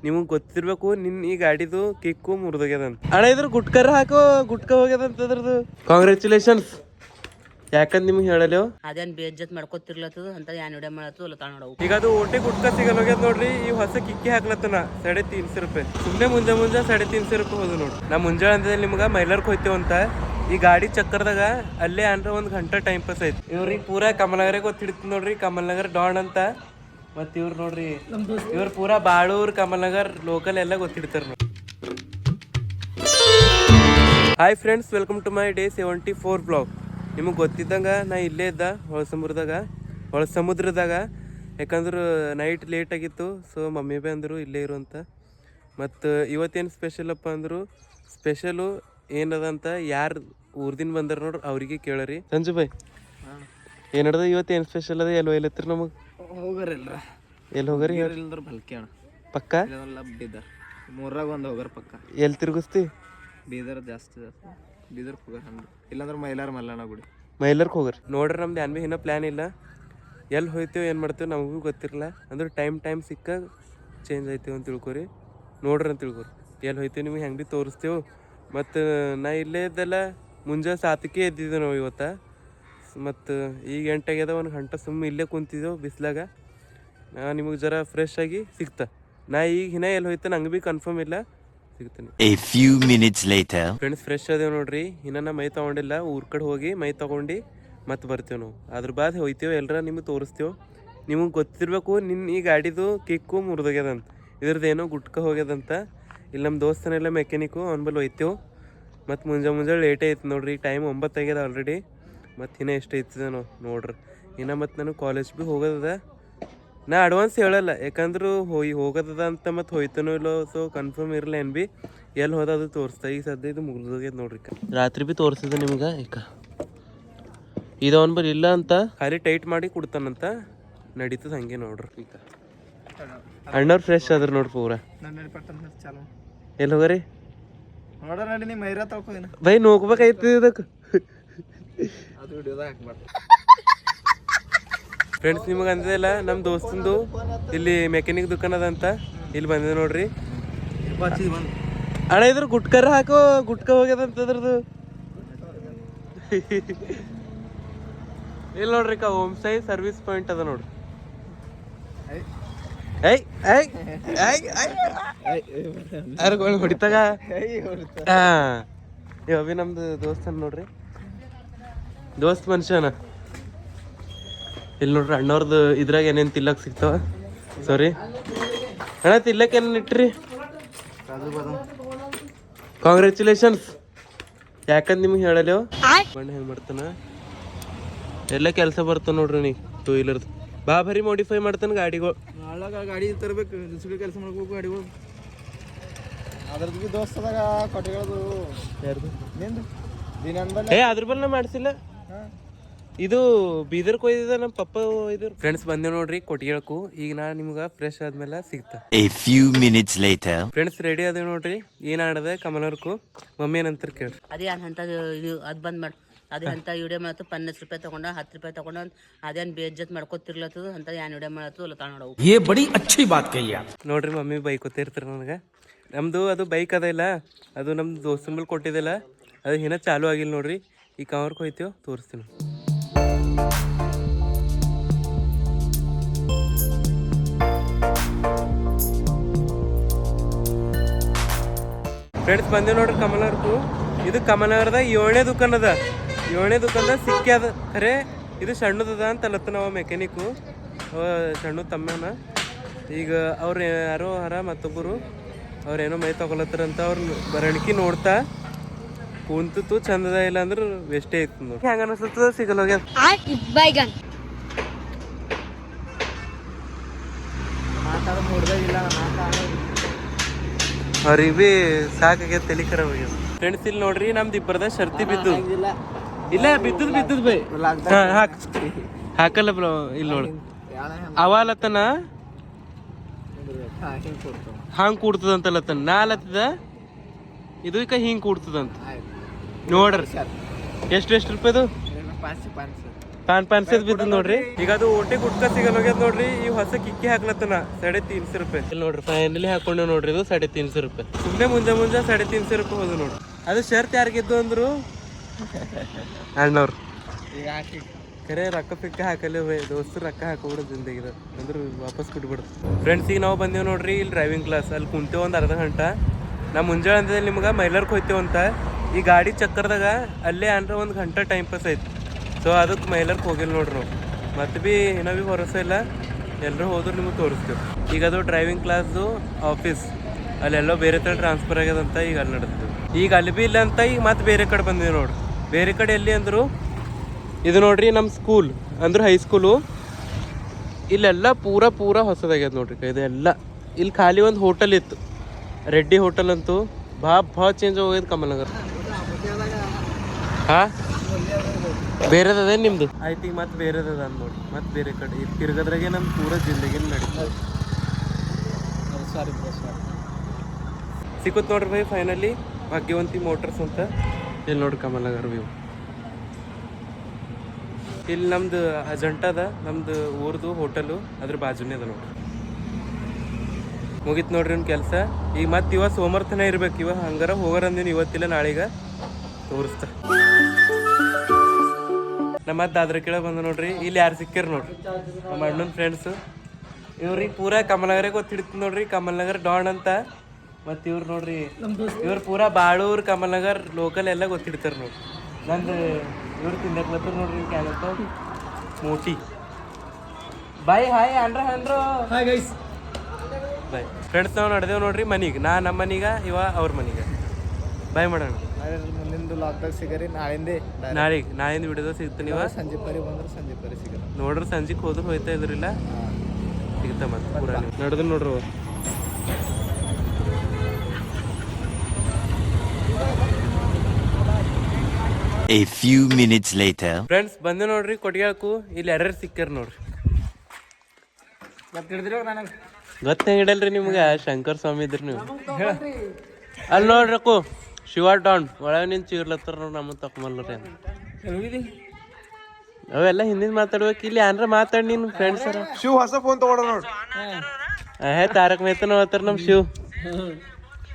ನಿಮಗೆ ಗೊತ್ತಿರ್ಬೇಕು ಈ ಗಾಡಿದು ಕಿಕ್ಕು ಮುರಿದೋಗ್ಯದಂತ. ಅಣ್ಣ ಇದ್ರ ಗುಟ್ಕರ ಹಾಕೋ ಗುಟ್ಕ ಹೋಗ್ಯದಂತ ಅದ್ರದ್ದು. ಕಾಂಗ್ರ್ಯಾಚುಲೇಷನ್ಸ್. ಯಾಕಂದ್ ನಿಮ್ಗೆ ಹೇಳಲೇವ್ ಅದೇನ್ ಬೇಜ್ಜತ್ ಮಾಡ್ಕೊತಿರ್ಲತ್ತದ ಅಂತ ಯಾನ್ ವಿಡಿಯೋ ಮಾಡತ್ತು ಇಲ್ಲ ನೋಡವು. ಈಗ ಅದು ಓಟಿ ಗುಟ್ಕ ಸಿಗಲ್ ಹೋಗ್ಯದ ನೋಡ್ರಿ. ಈ ಹೊಸ ಕಿಕ್ಕಿ ಹಾಕ್ಲತ್ತನ 350 ರೂಪಾಯಿ. ಸುಮ್ಮನೆ ಮುಂಜಾ 350 ರೂಪಾಯಿ ಹೋದು ನೋಡ್ರಿ. ನಾ ಮುಂಜಾನೆ ಅಂದಲ್ಲಿ ನಿಮ್ಗೆ ಮೈಲರ್ಕ್ ಹೋಯ್ತೇವಂತ. ಈ ಗಾಡಿ ಚಕ್ಕರ್ದಾಗ ಅಲ್ಲೇ ಅಂದ್ರೆ 1 ಗಂಟೆ ಟೈಮ್ ಪಾಸ್ ಐತಿ. ಇವ್ರಿಗೆ ಪೂರಾ ಕಮಲನಗರೇ ಗೊತ್ತಿಡ್ತ ನೋಡ್ರಿ. ಕಮಲನಗರ್ ಡಾನ್ ಅಂತ. ಮತ್ ಇವ್ರು ನೋಡ್ರಿ ಇವ್ರು ಪೂರಾ ಬಾಳೂರ್ ಕಮಲನಗರ್ ಲೋಕಲ್ ಎಲ್ಲ ಗೊತ್ತಿಡ್ತಾರ ನೋಡಿ. Hi friends, welcome to my day 74 blog. ನಿಮಗೆ ಗೊತ್ತಿದ್ದಂಗೆ ನಾ ಇಲ್ಲೇ ಇದ್ದ ಹೊಳಸಮುದ್ರದಾಗ. ಯಾಕಂದ್ರೆ ನೈಟ್ ಲೇಟ್ ಆಗಿತ್ತು. ಸೊ ಮಮ್ಮಿ ಬಿ ಅಂದರು ಇಲ್ಲೇ ಇರು ಅಂತ. ಮತ್ತು ಇವತ್ತೇನು ಸ್ಪೆಷಲಪ್ಪ ಅಂದರು, ಸ್ಪೆಷಲು ಏನದಂತ ಯಾರು ಊರ್ದಿನ ಬಂದಾರ ನೋಡ್ರಿ ಅವ್ರಿಗೆ ಕೇಳರಿ. ಸಂಜು ಬಾಯ್ ಏನಡ್ದ ಇವತ್ತೇನು ಸ್ಪೆಷಲ್ ಅದ? ಎಲ್ಲಿ ಒಯ್ಲತ್ತೀರಿ ನಮಗೆ? ಹೋಗರಿಲ್ರ. ಎಲ್ಲಿ ಹೋಗರಿ? ಬಲ್ಕಿ ಅಣ್ಣ ಪಕ್ಕ ಬೀದರ್ ಮೂರಾಗ ಒಂದು ಹೋಗರ್ ಪಕ್ಕ. ಎಲ್ಲಿ ತಿರುಗಿಸ್ತಿ? ಬೀದರ್ ಜಾಸ್ತಿ ಬೀದರ್ ಹೋಗರ್ ಹಂಡ್ರೆ. ಇಲ್ಲಾಂದ್ರೆ ಮಲ್ಲಣ್ಣ ಗುಡಿ ಮೈಲರ್ಕ್ ಹೋಗ್ರಿ. ನೋಡ್ರಿ ನಮ್ದು ಏನ್ ಭೀ ಇನ್ನೂ ಪ್ಲ್ಯಾನ್ ಇಲ್ಲ. ಎಲ್ಲಿ ಹೋಯ್ತೇವೆ ಏನು ಮಾಡ್ತೇವೆ ನಮಗೂ ಗೊತ್ತಿರಲ್ಲ. ಅಂದ್ರೆ ಟೈಮ್ ಸಿಕ್ಕ ಚೇಂಜ್ ಆಯ್ತೇವೆ ಅಂತ ತಿಳ್ಕೊರಿ. ನೋಡ್ರಿ ಅಂತ ತಿಳ್ಕೊರಿ. ಎಲ್ಲಿ ಹೋಯ್ತೇವೆ ನಿಮ್ಗೆ ಹೆಂಗೆ ಭೀ ತೋರಿಸ್ತೇವೆ. ಮತ್ತು ನಾ ಇಲ್ಲೇ ಇದ್ದಲ್ಲ ಮುಂಜಾನೆ 7ಕ್ಕೆ ಎದ್ದಿದ್ದೆ ನಾವು ಇವತ್ತು. ಮತ್ತು ಈಗ 8 ಆಗ್ಯದ. 1 ಗಂಟೆ ಸುಮ್ಮನೆ ಇಲ್ಲೇ ಕುಂತಿದ್ದೆವು ಬಿಸ್ಲಾಗ. ನಾ ನಿಮಗೆ ಜರ ಫ್ರೆಶ್ ಆಗಿ ಸಿಗ್ತಾ. ನಾ ಈಗ ಹಿನ್ನ ಎಲ್ಲಿ ಹೋಯ್ತೆ ನಂಗೆ ಭೀ ಕನ್ಫರ್ಮ್ ಇಲ್ಲ, ಸಿಗ್ತೀನಿ. A few minutes later. Friends fresh ಅದೇವು ನೋಡ್ರಿ. ಇನ್ನ ನಾ ಮೈ ತೊಗೊಂಡಿಲ್ಲ. ಊರ್ ಕಡೆ ಹೋಗಿ ಮೈ ತೊಗೊಂಡು ಮತ್ತೆ ಬರ್ತೇವೆ ನಾವು. ಅದ್ರ ಬಾದ್ ಹೋಯ್ತೇವೆ ಎಲ್ಲರ ನಿಮಗೆ ತೋರಿಸ್ತೇವೆ. ನಿಮಗೆ ಗೊತ್ತಿರ್ಬೇಕು ಈ ಗಾಡಿದು ಕಿಕ್ಕು ಮುರಿದೋಗ್ಯದಂತ. ಇದ್ರದ್ದು ಏನೋ ಗುಟ್ಕ ಹೋಗ್ಯದಂತ. ಇಲ್ಲಿ ನಮ್ಮ ದೋಸ್ತನೆಲ್ಲ ಮೆಕ್ಯಾನಿಕ್ಕು ಅವ್ನ ಬಲ್ಲಿ ಹೋಯ್ತೇವೆ. ಮತ್ತು ಮುಂಜಾನೆ ಲೇಟೇ ಐತೆ ನೋಡ್ರಿ. ಟೈಮ್ 9 ಆಗ್ಯದ ಆಲ್ರೆಡಿ. ಮತ್ತು ಇನ್ನೂ ಎಷ್ಟು ಐತದ ನೋಡ್ರಿ. ಇನ್ನು ಮತ್ತು ನನಗೆ ಕಾಲೇಜ್ ಭೀ ಹೋಗೋದದ. ನಾ ಅಡ್ವಾನ್ಸ್ ಹೇಳಲ್ಲ, ಯಾಕಂದ್ರೆ ಹೋಗೋದದ ಅಂತ ಮತ್ತು ಹೋಯ್ತಾನೋ ಇಲ್ಲೋ. ಸೊ ಕನ್ಫರ್ಮ್ ಇರಲ್ಲ ಏನು ಭೀ. ಎಲ್ಲಿ ಹೋದ ಅದು ತೋರಿಸ್ತಾ. ಈಗ ಸದ್ಯ ಇದು ಮುಗಿದೋಗ್ಯದ ನೋಡ್ರಿ. ರಾತ್ರಿ ಭೀ ತೋರಿಸಿದೆ ನಿಮ್ಗೆ. ಈಗ ಇದು ಅವನ್ ಬರ್ ಇಲ್ಲ ಅಂತ ಖಾಲಿ ಟೈಟ್ ಮಾಡಿ ಕೊಡ್ತಾನಂತ. ನಡೀತದ ಹಂಗೆ ನೋಡ್ರಿ. ಈಗ ಅಣ್ಣವ್ರು ಫ್ರೆಶ್ ಆದ್ರ ನೋಡ್ರಿ ಪೂರ. ಎಲ್ಲಿ ಹೋಗ್ರಿ ನೋಡ್ರ ನಡಿ ನೀ ಮೈರಾ ತಗೋದಿನ ಬೈ ನೋಡ್ಬೇಕಾಯ್ತು ಇದಕ್ಕೆ. ಅದು ವಿಡಿಯೋದಾಗ ಹಾಕ್ಬಾರ್ದು. ಫ್ರೆಂಡ್ಸ್ ನಿಮಗೆ ಅಂದಿಲ್ಲ ನಮ್ಮ ದೋಸ್ತಂದು ಇಲ್ಲಿ ಮೆಕ್ಯಾನಿಕ್ ದುಕಾನ್ ಅದಂತ. ಇಲ್ಲಿ ಬಂದಿದೆ ನೋಡ್ರಿ. ಅಣ್ಣ ಇದ್ರ ಗುಟ್ಕರ ಹಾಕೋ ಗುಟ್ಕ ಹೋಗ್ಯದಂತ ಅದ್ರದ್ದು. ಇಲ್ಲಿ ನೋಡ್ರಿ ಹೋಮ್ ಸೈ ಸರ್ವಿಸ್ ಪಾಯಿಂಟ್ ಅದ ನೋಡ್ರಿ. ಹೊಡಿತಾಗ ಇವ ನಮ್ದು ದೋಸ್ತನ್ ನೋಡ್ರಿ. ದೋಸ್ತ್ ಮನುಷ್ಯನ. ಇಲ್ಲಿ ನೋಡ್ರಿ ಅಣ್ಣವ್ರದ್ದು ಇದ್ರಾಗ ಏನೇನು ತಿಲ್ಲಕ್ ಸಿಗ್ತಾವ. ಸಾರಿ ಅಣ್ಣ, ತಿಲ್ಲಕ್ ಏನೇನು ಇಟ್ರಿ? ಕಾಂಗ್ರ್ಯಾಚುಲೇಷನ್ಸ್. ಯಾಕಂದ್ ನಿಮ್ಗೆ ಹೇಳಲೇವ್ ಬಣ್ಣ ಹೆಂಗ್ ಮಾಡ್ತಾನ. ಎಲ್ಲ ಕೆಲಸ ಬರ್ತಾವ ನೋಡ್ರಿ. ನೀ 2 ವೀಲರ್ದು ಭಾರಿ ಮಾಡಿಫೈ ಮಾಡ್ತಾನೆ ಗಾಡಿಗಳು. ಗಾಡಿ ತರಬೇಕು, ಕೆಲಸ ಮಾಡ್ಬೇಕು ಗಾಡಿಗಳು. ಅದ್ರದ್ದು ದೋಸ್ತದಾಗ ಕೊಟ್ಟಿಗಳದು ಯಾರ್ದು? ನಿಂದು ಅದ್ರ ಬಲ್ಲ ಮಾಡ್ಸಿಲ್ಲ. ಇದು ಬೀದರ್ ಕೊಯ್ದಿದ ನಮ್ಮ ಪಪ್ಪ ಒಯ್ದ್ರು. ಫ್ರೆಂಡ್ಸ್ ಬಂದೇವ್ ನೋಡ್ರಿ ಕೊಟ್ಟಿಗೆಳಕು. ಈಗ ನಾ ನಿಮ್ಗೆ ಫ್ರೆಶ್ ಆದ್ಮೇಲೆ ಸಿಗ್ತಾ. A few minutes later. Friends ready ಅದೇವ್ ನೋಡ್ರಿ. ಏನ್ ಆಡದೆ ಕಮಲರ್ಕು ಮಮ್ಮಿ ಏನಂತಾರ ಕೇಳ್ರಿ. ಅದೇ ಅಂತ ಇದು ಅದು ಬಂದ್ ಮಾಡಿ ಅದೇ ಅಂತ ವಿಡಿಯೋ ಮಾಡತ್ತು. 50 ರೂಪಾಯಿ ತಗೊಂಡ 10 ರೂಪಾಯಿ ತಗೊಂಡ ಅದೇನ್ ಬೇಜ್ಜತ್ ಮಾಡ್ಕೊತಿರ್ಲತ್ತದ ಅಂತ ಯಾನ್ ವಿಡಿಯೋ ಮಾಡತ್ತು ಇಲ್ಲ ನೋಡವು. ये बड़ी अच्छी बात कही आप. ನೋಡ್ರಿ ಮಮ್ಮಿ ಬೈಕೋತಿರ್ತಾರ ನನಗೆ. ನಮ್ದು ಅದು ಬೈಕ್ ಅದ ಇಲ್ಲ, ಅದು ನಮ್ದು ದೋಸ್ತನ ಮೇಲೆ ಕೊಟ್ಟಿದ್ದಿಲ್ಲ. ಅದು ಇನ್ನೂ ಚಾಲು ಆಗಿಲ್ಲ ನೋಡ್ರಿ. ಈ ಕವರ್ಗೆ ಹೋಯ್ತೇವೆ ತೋರಿಸ್ತೀನಿ. ಫ್ರೆಂಡ್ಸ್ ಬಂದೇವ್ ನೋಡ್ರಿ ಕಮಲರ್ಕು. ಇದು ಕಮಲನಗರದಾಗ 7ನೇ ದುಕಾನ್ ಅದ. 7ನೇ ದುಕಾನ್ದಾಗ ಸಿಕ್ಕ್ಯದ ಖರೆ. ಇದು ಸಣ್ಣದದ ಅಂತ ಅಲ್ಲತ್ತ ನಾವು ಮೆಕ್ಯಾನಿಕ್ಕು ಸಣ್ಣ ತಮ್ಮನ. ಈಗ ಅವ್ರು ಯಾರೋ ಹರ ಮತ್ತೊಬ್ಬರು ಅವ್ರೇನೋ ಮೈ ತಗೊಳತ್ತಾರಂತ. ಅವ್ರು ಬರಣಿಕೆ ನೋಡ್ತಾ ಕುಂತು ಚಂದದ ಇಲ್ಲ ಅಂದ್ರೆ ವೇಸ್ಟೇ ಐತಿ ನೋಡಿ. ಹೆಂಗ ಅನಿಸ್ತದ ಸಿಗಲ್ಲ ಹೋಗ್ಯದ. ಅವ್ರಿಗೆ ಭೀ ಸಾಕಾಗ್ಯದ, ತಲೆ ಖರಾಬ್ ಆಗ್ಯದ. ಫ್ರೆಂಡ್ಸ್ ಇಲ್ಲಿ ನೋಡ್ರಿ ನಮ್ದು ಇಬ್ಬರದ ಶರ್ತಿ ಬಿದ್ದು ಇಲ್ಲ ಬಿದ್ದದ್ ಬೈ ಹಾಕಲ್ಲ ಬ್ರೋ. ಇಲ್ಲಿ ನೋಡ್ರಿ ಅವಲತ್ತನ ಹಂಗ್ ಕೂಡ್ತದಂತಲ್ಲತ್ತನ. ನಾ ಅಲ್ಲತ್ತದ ಇದು ಈಗ ಹಿಂಗ್ ಕೂಡ್ತದಂತ ನೋಡ್ರಿ. ಎಷ್ಟು ರೂಪಾಯಿದು? ಪಾನ್ಸದ್ ಬಿದ್ದು ನೋಡ್ರಿ. ಈಗ ಅದು ಓಟಿ ಗುಟ್ಕ ಸಿಗಲ್ ಹೋಗ್ಯದ ನೋಡ್ರಿ. ಈ ಹೊಸ ಕಿಕ್ಕಿ ಹಾಕ್ಲತ್ತನ 350 ರೂಪಾಯಿ. ಇಲ್ಲಿ ನೋಡ್ರಿ ಫೈನಲಿ ಹಾಕೊಂಡೆ ನೋಡ್ರಿ. ಇದು 350 ರೂಪಾಯಿ. ಸುಮ್ಮನೆ ಮುಂಜೆ 350 ರೂಪಾಯಿ ಹೋದು ನೋಡ್ರಿ. ಅದು ಶರ್ಟ್ ಯಾರಿಗಿದ್ದು ಅಂದ್ರು ಅಣ್ಣವ್ರು. ಈಗ ಹಾಕಿ ಖರೆ ರೊಕ್ಕ ಪಿಕ್ಕ ಹಾಕಲ್ಲ ದೋಸ್ತರು ರೊಕ್ಕ ಹಾಕೋಬಿಡು ಜಿಂದಗಿದ ಅಂದ್ರೆ ವಾಪಸ್ ಬಿಟ್ಬಿಡು. ಫ್ರೆಂಡ್ಸ್ ಈಗ ನಾವು ಬಂದೇವು ನೋಡ್ರಿ ಇಲ್ಲಿ ಡ್ರೈವಿಂಗ್ ಕ್ಲಾಸ್. ಅಲ್ಲಿ ಕುಂತೇವೆ ಒಂದು ಅರ್ಧ ಗಂಟೆ. ನಾ ಮುಂಜಾನೆ ಅಂದಿದ್ದೆ ನಿಮ್ಗೆ ಮೈಲರ್ಗೆ ಹೋಗ್ತೇವಂತ. ಈ ಗಾಡಿ ಚಕ್ಕರ್ದಾಗ ಅಲ್ಲೇ ಅಂದ್ರೆ ಒಂದು ಗಂಟೆ ಟೈಮ್ ಪಾಸ್ ಐತಿ. ಸೊ ಅದಕ್ಕೆ ಮೈಲರ್ಗೆ ಹೋಗಿಲ್ಲ ನೋಡ್ರಿ ನಾವು. ಮತ್ತೆ ಭೀ ಏನೋ ಭೀ ಭರೋಸೆ ಇಲ್ಲ. ಎಲ್ಲರೂ ಹೋದ್ರು ನಿಮಗೆ ತೋರಿಸ್ತೇವೆ. ಈಗ ಅದು ಡ್ರೈವಿಂಗ್ ಕ್ಲಾಸ್ದು ಆಫೀಸ್ ಅಲ್ಲೆಲ್ಲೋ ಬೇರೆ ಥರ ಟ್ರಾನ್ಸ್ಫರ್ ಆಗ್ಯದಂತ ಈಗ ಅಲ್ಲಿ ನಡೆಸ್ತೇವೆ. ಈಗ ಅಲ್ಲಿ ಭೀ ಇಲ್ಲ ಅಂತ ಈಗ ಮತ್ತೆ ಬೇರೆ ಕಡೆ ಬಂದಿದೆ ನೋಡ್ರಿ. ಬೇರೆ ಕಡೆ ಎಲ್ಲಿ ಅಂದರು ಇದು ನೋಡ್ರಿ ನಮ್ಮ ಸ್ಕೂಲ್ ಅಂದ್ರೆ ಹೈಸ್ಕೂಲು. ಇಲ್ಲೆಲ್ಲ ಪೂರ ಹೊಸದಾಗ್ಯದ ನೋಡ್ರಿ. ಇದೆಲ್ಲ ಇಲ್ಲಿ ಖಾಲಿ ಒಂದು ಹೋಟೆಲ್ ಇತ್ತು, ರೆಡ್ಡಿ ಹೋಟೆಲ್ ಅಂತೂ ಭಾಳ ಚೇಂಜ್ ಹೋಗ್ಯದ ಕಮಲನಗರ್. ಹಾಂ ಬೇರೆದದ ನಿಮ್ಮದು ಆಯ್ತು. ಈಗ ಮತ್ತೆ ಬೇರೆದದ ನೋಡಿ. ಮತ್ತೆ ಬೇರೆ ಕಡೆ ಈಗ ತಿರ್ಗದ್ರಾಗೆ ನಮ್ಮ ಪೂರ ಜಿಂದಗಿನ ನಡೀತದೆ. ಸಿಕ್ಕುತ್ತೆ ನೋಡ್ರಿ ಬೈ ಫೈನಲಿ ಭಾಗ್ಯವಂತಿ ಮೋಟರ್ಸ್ ಅಂತ. ಇಲ್ಲಿ ನೋಡ್ರಿ ಕಮಲನಗರ್ ವ್ಯೂ. ಇಲ್ಲಿ ನಮ್ದು ಅಜಂಟ ಅದ, ನಮ್ದು ಊರ್ದು ಹೋಟೆಲು ಅದ್ರ ಬಾಜುನೇ ಅದ ನೋಡ್ರಿ. ಮುಗೀತು ನೋಡ್ರಿ ಒಂದು ಕೆಲಸ. ಈಗ ಮತ್ತೆ ಇವತ್ತು ಸೋಮವಾರತನ ಇರ್ಬೇಕು. ಇವಾಗ ಹಂಗಾರ ಹೋಗಾರ ಅಂದಿನಿ, ಇವತ್ತಿಲ್ಲ ನಾಳೆಗ ತೋರಿಸ್ತಾ. ನಮ್ಮ ಮತ್ತೆ ದಾದ್ರ ಕೇಳ ಬಂದ ನೋಡ್ರಿ. ಇಲ್ಲಿ ಯಾರು ಸಿಕ್ಕ್ಯಾರ ನೋಡ್ರಿ, ನಮ್ಮ ಅಣ್ಣನ ಫ್ರೆಂಡ್ಸು. ಇವ್ರಿಗೆ ಪೂರಾ ಕಮಲನಗರೇ ಗೊತ್ತಿಡ್ತು ನೋಡ್ರಿ, ಕಮಲನಗರ್ ಡಾನ್ ಅಂತ. ಮತ್ತು ಇವ್ರು ನೋಡ್ರಿ, ಇವ್ರು ಪೂರಾ ಬಾಳೂರು ಕಮಲನಗರ್ ಲೋಕಲ್ ಎಲ್ಲ ಗೊತ್ತಿಡ್ತಾರೆ ನೋಡ್ರಿ. ನಂದು ಇವ್ರು ತಿನ್ನಕ್ಲತ್ತಾರ ನೋಡ್ರಿ ಕ್ಯಾನತ್ತ ಮೋಟಿ. ಬಾಯ್ ಹಾಯ್ ಅಂಡ್ರ ಹಂಡ್ರು ಹಾಯ್ ಗೈಸ್. Bye friends. ನಾವು ನಡೆದೇವು ನೋಡ್ರಿ ಮನೆಗೆ. ನಮ್ಮ ಮನೆಗೆ, ಇವ ಅವ್ರ ಮನೆಗೆ. ಬಾಯ್ ಮಾಡೋಣ. ಮುಂದಿಂದು ಲಾಕ್ದಾಗ ಸಿಗರಿ ನಾಳಿಂದ ವಿಡಿಯೋದಾಗ ಸಿಗ್ತಾನೆ. ಇವ ಸಂಜೆ ಪರಿ ಬಂದ್ರೆ ಸಂಜೆ ಪರಿ ಸಿಗರಿ ನೋಡ್ರಿ. ಸಂಜೆಗೆ ಹೋದ್ರೆ ಹೋಯ್ತಾ ಇದ್ರಿಲ್ಲ ಸಿಗ್ತಾ ಮತ್ತೆ ಪೂರ ನಡೆದು ನೋಡ್ರಿ. A few minutes later. Friends ಬಂದೆ ನೋಡ್ರಿ ಕೊಟ್ಟಿಗೆಳಕು. ಇಲ್ಲಿ ಯಾರ್ಯಾರು ಸಿಕ್ಕ್ಯಾರ ನೋಡ್ರಿ. ಗೊತ್ತ ಹೆಂಗಿಡಲ್ರಿ ನಿಮ್ಗೆ ಶಂಕರ್ ಸ್ವಾಮಿ ಇದ್ರಿ ನೀವು. ಅಲ್ಲಿ ನೋಡ್ರಕು ಶಿವ ಡಾನ್ ಒಳಗೆ ನಿಂತು ಚೀರ್ಲತ್ತಾರ ನೋಡ್ರಿ. ನಮ್ಮ ತಕೊಂಬಲ್ರಿ ಅಂತ ಅವೆಲ್ಲ ಹಿಂದಿನ ಮಾತಾಡ್ಬೇಕು. ಇಲ್ಲಿ ಏನ್ರ ಮಾತಾಡಿ ನೀನು ಫ್ರೆಂಡ್ಸ್ ಅರ. ಶಿವ್ ಹೊಸ ಫೋನ್ ತಗೊಂಡ ನೋಡ್ರಿ. ತಾರಕ್ ಮೇತನ ಹೋಗ್ತಾರ ನಮ್ಮ ಶಿವ್.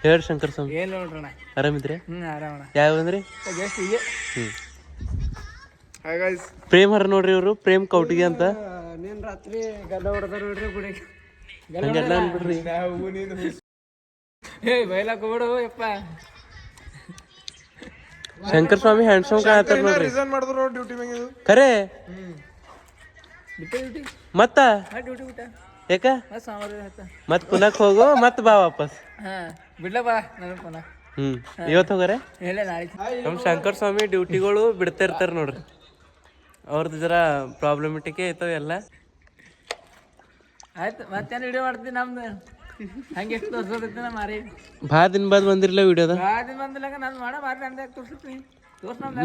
ಹೇಳಿ ಶಂಕರ್ ಸ್ವಾಮಿ ಏನ್ ನೋಡ್ರಣ ಆರಾಮಿದ್ರಿ? ಆರಾಮಣ. ಯಾವ ಬಂದ್ರಿ? Hi guys. ಪ್ರೇಮ್ ಹರ ನೋಡ್ರಿ. ಇವರು ಪ್ರೇಮ್ ಕೌಟಿಗೆ ಅಂತ. ನೀನ್ ರಾತ್ರಿ ಗಲ್ಲ ಹೊಡೆದಾರ ನೋಡ್ರಿ ಗುಡಿಗೆ. ಹಂಗೆಲ್ಲ ಅನ್ಬಿಡ್ರಿ. ಏ ಬೈಲಾಕ ಬಿಡು ಯಪ್ಪ. ಶಂಕರ್ ಸ್ವಾಮಿ ಹ್ಯಾಂಡ್ಸಮ್ ಕಾಣತ್ತಾರ ನೋಡ್ರಿ. ರಿಸೈನ್ ಮಾಡಿದ್ರು ನೋಡಿ ಡ್ಯೂಟಿ ಮ್ಯಾಗ. ಇದು ಖರೆ ಮತ್ತ ಡ್ಯೂಟಿ ಬಿಟ್ಟ ಯಾಕ ಸಾಮಾರು ಮತ್ ಪುನಕ್ ಹೋಗು ಮತ್ ಬಾ ವಾಪಸ್. ಬಿಡ್ಲ ಬಾ ನನಗೆ ಪುನಃ. ಇವತ್ತು ಹೋಗಾರೆ ಹೇಳ ನಾಳೆ. ನಮ್ಮ ಶಂಕರ್ ಸ್ವಾಮಿ ಡ್ಯೂಟಿಗಳು ಬಿಡ್ತಾ ಇರ್ತಾರ ನೋಡ್ರಿ. ಅವ್ರದ್ದು ಜರ ಪ್ರಾಬ್ಲಮೆಟಿಕ್ ಐತವ ಎಲ್ಲ. ಆಯ್ತು ಮತ್ತೇನು ವಿಡಿಯೋ ಮಾಡ್ತೀನಿ ನಮ್ದು. ಹಂಗೆ ಎಷ್ಟು ತೋರ್ಸೋದೈತಿ ನಾ ಮಾರಿ. ಭಾಳ ದಿನ ಬಾದ್ ಬಂದಿರ್ಲ ವಿಡಿಯೋದ. ಅದು ಬಂದಿಲ್ಲ ನಾನು ಮಾಡ ಮಾರಿ ನಂದು ತೋರಿಸ್ತೀನಿ.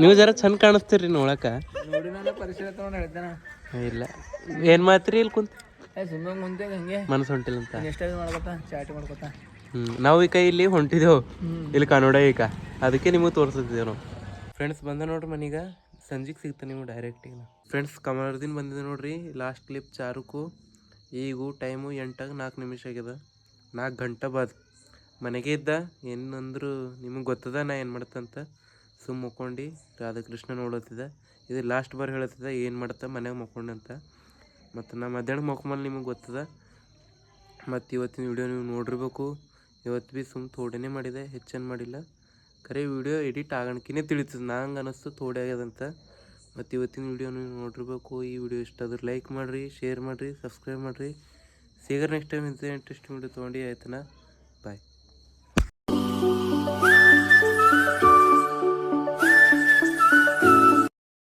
ನೀವು ಜರ ಚಂದ ಕಾಣಿಸ್ತೀರಿ ನೋಡಕ. ನೋಡಿ ನಾನು ಪರಿಶೀಲನೆ ತಗೊಂಡು ಹೇಳ್ತೇನೆ. ಇಲ್ಲ ಏನ್ ಮಾತ್ರಿ ಇಲ್ಲಿ ಕುಂತ ಸುಮ್ಮನೆ ಮುಂದೆ ಹಂಗೆ ಮನಸ್ಸು ಹೊಂಟಿಲ್ಲ ಅಂತ ಎಷ್ಟಾದ್ರು ಮಾಡ್ಕೊತಾ ಚಾಟಿ ಮಾಡ್ಕೊತಾ. ನಾವು ಈಗ ಇಲ್ಲಿ ಹೊಂಟಿದ್ದೆವು ಇಲ್ಲಿ ಕನ್ನಡ ಈಗ ಅದಕ್ಕೆ ನಿಮಗೆ ತೋರಿಸ್ತಿದ್ದೇವೆ ನಾವು. ಫ್ರೆಂಡ್ಸ್ ಬಂದ ನೋಡ್ರಿ ಮನೀಗ. ಸಂಜೆಗೆ ಸಿಗ್ತಾನೆ ನೀವು ಡೈರೆಕ್ಟಿಗೆ. ಫ್ರೆಂಡ್ಸ್ ಕಮಲರ್ದಿನ ಬಂದಿದೆ ನೋಡ್ರಿ ಲಾಸ್ಟ್ ಕ್ಲಿಪ್ 4ಕ್ಕೂ. ಈಗೂ ಟೈಮು 8:04 ಆಗ್ಯದ. 4 ಗಂಟೆ ಬಾದ್ ಮನೆಗೆ ಇದ್ದ. ಏನಂದ್ರು ನಿಮಗೆ ಗೊತ್ತದ ನಾ ಏನು ಮಾಡ್ತಂತ. ಸುಮ್ಮ ಮುಕ್ಕೊಂಡು ರಾಧಾಕೃಷ್ಣ ನೋಡತ್ತಿದ್ದ. ಇದು ಲಾಸ್ಟ್ ಬಾರ್ ಹೇಳತ್ತಿದ್ದ ಏನು ಮಾಡ್ತಾ ಮನ್ಯಾಗ ಮಕ್ಕೊಂಡೆ ಅಂತ. ಮತ್ತು ನಾ ಮಧ್ಯಾಹ್ನ ಮಕ್ಕೊಂಬಲ್ಲಿ ನಿಮಗೆ ಗೊತ್ತದ. ಮತ್ತು ಇವತ್ತಿನ ವಿಡಿಯೋ ನೀವು ನೋಡಿರ್ಬೇಕು. ಇವತ್ತು ಭೀ ಸುಮ್ಮ ಥೋಡೆನೇ ಮಾಡಿದೆ, ಹೆಚ್ಚೇನು ಮಾಡಿಲ್ಲ. ಖರೆ ವಿಡಿಯೋ ಎಡಿಟ್ ಆಗಣಕಿನೇ ತಿಳಿತದೆ. ನಂಗೆ ಅನ್ನಿಸ್ತು ಥೋಡೆ ಆಗ್ಯದಂತ. ಮತ್ತು ಇವತ್ತಿನ ವಿಡಿಯೋ ನೀವು ನೋಡಿರ್ಬೇಕು. ಈ ವಿಡಿಯೋ ಇಷ್ಟ ಆದ್ರೆ ಲೈಕ್ ಮಾಡಿರಿ, ಶೇರ್ ಮಾಡಿರಿ, ಸಬ್ಸ್ಕ್ರೈಬ್ ಮಾಡಿರಿ. ಸಿಗರ್ ನೆಕ್ಸ್ಟ್ ಟೈಮ್ ಇಂಥ ಇಂಟ್ರೆಸ್ಟಿಂಗ್ ವಿಡಿಯೋ ತೊಗೊಂಡು ಆಯ್ತನ.